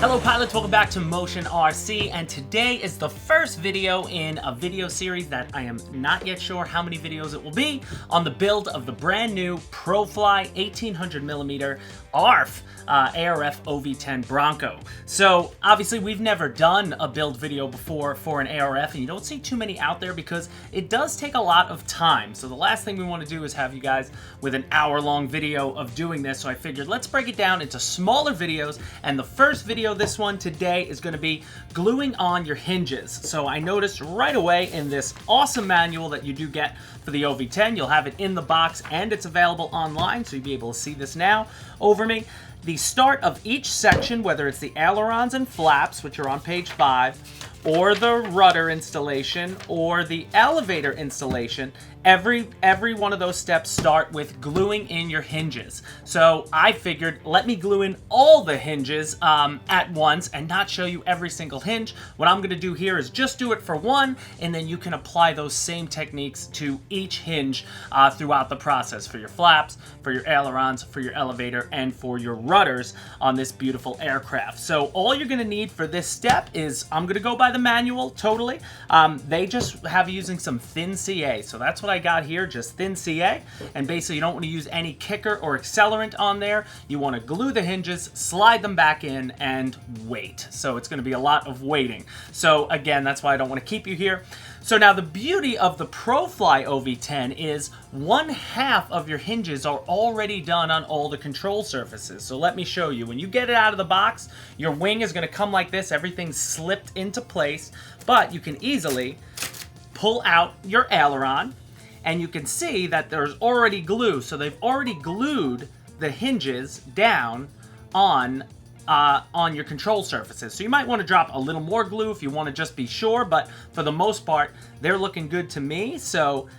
Hello pilots, welcome back to Motion RC, and today is the first video in a video series that I am not yet sure how many videos it will be on the build of the brand new ProFly 1800mm ARF ARF OV-10 Bronco. So obviously we've never done a build video before for an ARF, and you don't see too many out there because it does take a lot of time. So the last thing we want to do is have you guys with an hour-long video of doing this, so I figured let's break it down into smaller videos, and the first video, this one today, is going to be gluing on your hinges. So I noticed right away in this awesome manual that you do get for the OV-10, you'll have it in the box and it's available online, so you'll be able to see this now over me. The start of each section, whether it's the ailerons and flaps, which are on page 5, or the rudder installation, or the elevator installation, every one of those steps start with gluing in your hinges. So I figured, let me glue in all the hinges at once and not show you every single hinge. What I'm gonna do here is just do it for one, and then you can apply those same techniques to each hinge throughout the process for your flaps, for your ailerons, for your elevator, and for your rudders on this beautiful aircraft. So all you're gonna need for this step is, I'm gonna go by the manual totally. They just have you using some thin CA. So that's what I got here, just thin CA. And basically you don't want to use any kicker or accelerant on there. You want to glue the hinges, slide them back in, and wait. So it's going to be a lot of waiting. So again, that's why I don't want to keep you here. So now the beauty of the ProFly OV-10 is 1/2 of your hinges are already done on all the control surfaces. So let me show you. When you get it out of the box, your wing is going to come like this. Everything's slipped into place, but you can easily pull out your aileron, and you can see that there's already glue. So they've already glued the hinges down on your control surfaces. So you might want to drop a little more glue if you want to just be sure, but for the most part, they're looking good to me. So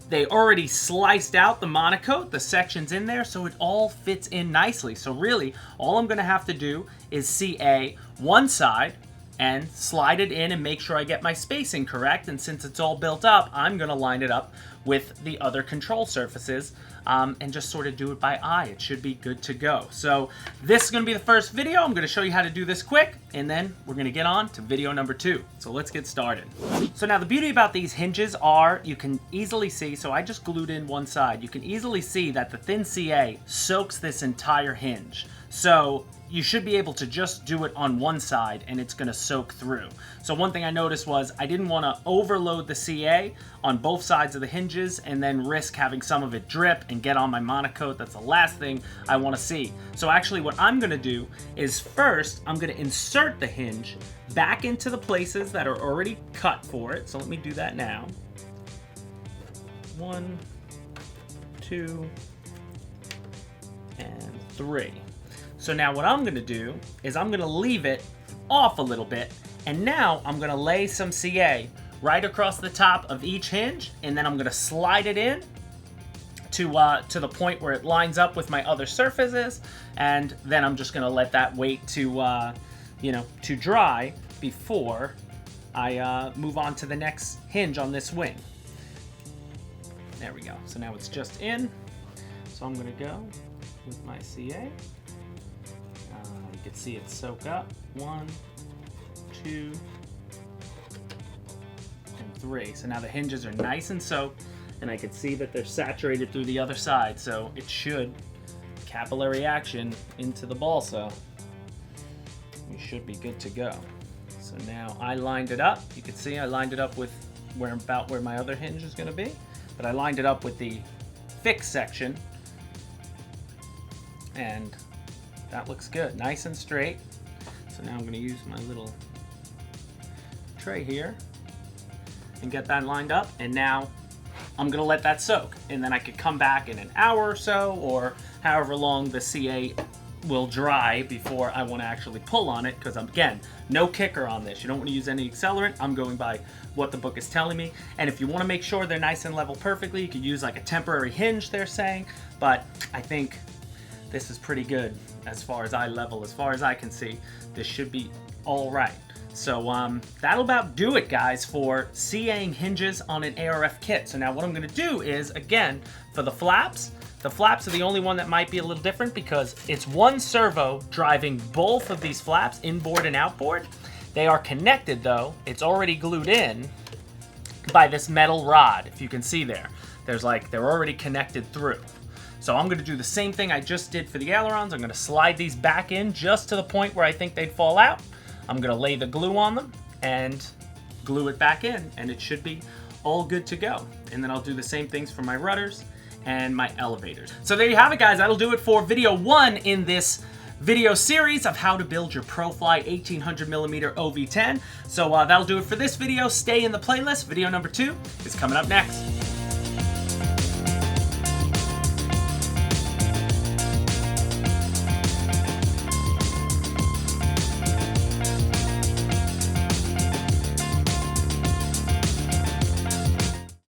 they already sliced out the monocoat, the sections in there, so it all fits in nicely. So really, all I'm gonna have to do is CA one side and slide it in and make sure I get my spacing correct. And since it's all built up, I'm gonna line it up with the other control surfaces and just sort of do it by eye. It should be good to go. So this is gonna be the first video. I'm gonna show you how to do this quick, and then we're gonna get on to video number 2. So let's get started. So now the beauty about these hinges are you can easily see, so I just glued in one side. You can easily see that the thin CA soaks this entire hinge. So you should be able to just do it on one side and it's gonna soak through. So one thing I noticed was I didn't wanna overload the CA on both sides of the hinges and then risk having some of it drip and get on my monocoat. That's the last thing I wanna see. So actually what I'm gonna do is first, I'm gonna insert the hinge back into the places that are already cut for it. So let me do that now. 1, 2, and 3. So now what I'm gonna do is I'm gonna leave it off a little bit, and now I'm gonna lay some CA right across the top of each hinge, and then I'm gonna slide it in to the point where it lines up with my other surfaces, and then I'm just gonna let that wait to to dry before I move on to the next hinge on this wing. There we go. So now it's just in. So I'm gonna go with my CA. You can see it soak up. 1, 2, and 3. So now the hinges are nice and soaked, and I can see that they're saturated through the other side, so it should capillary action into the balsa. We should be good to go. So now I lined it up. You can see I lined it up with about where my other hinge is going to be, but I lined it up with the fixed section, and that looks good, nice and straight. So now I'm going to use my little tray here and get that lined up, and now I'm going to let that soak, and then I could come back in an hour or so, or however long the CA will dry before I want to actually pull on it, because again, no kicker on this. You don't want to use any accelerant. I'm going by what the book is telling me, and if you want to make sure they're nice and level perfectly, you could use like a temporary hinge, they're saying, but I think this is pretty good as far as as far as I can see. This should be all right. So that'll about do it, guys, for CAing hinges on an ARF kit. So now what I'm going to do is, again, for the flaps, The flaps are the only one that might be a little different because it's one servo driving both of these flaps, inboard and outboard. They are connected though. It's already glued in by this metal rod, if you can see there. They're already connected through. So I'm gonna do the same thing I just did for the ailerons. I'm gonna slide these back in just to the point where I think they'd fall out. I'm gonna lay the glue on them and glue it back in, and it should be all good to go. And then I'll do the same things for my rudders and my elevators. So there you have it, guys. That'll do it for video 1 in this video series of how to build your ProFly 1800mm OV-10. So that'll do it for this video. Stay in the playlist. Video number 2 is coming up next.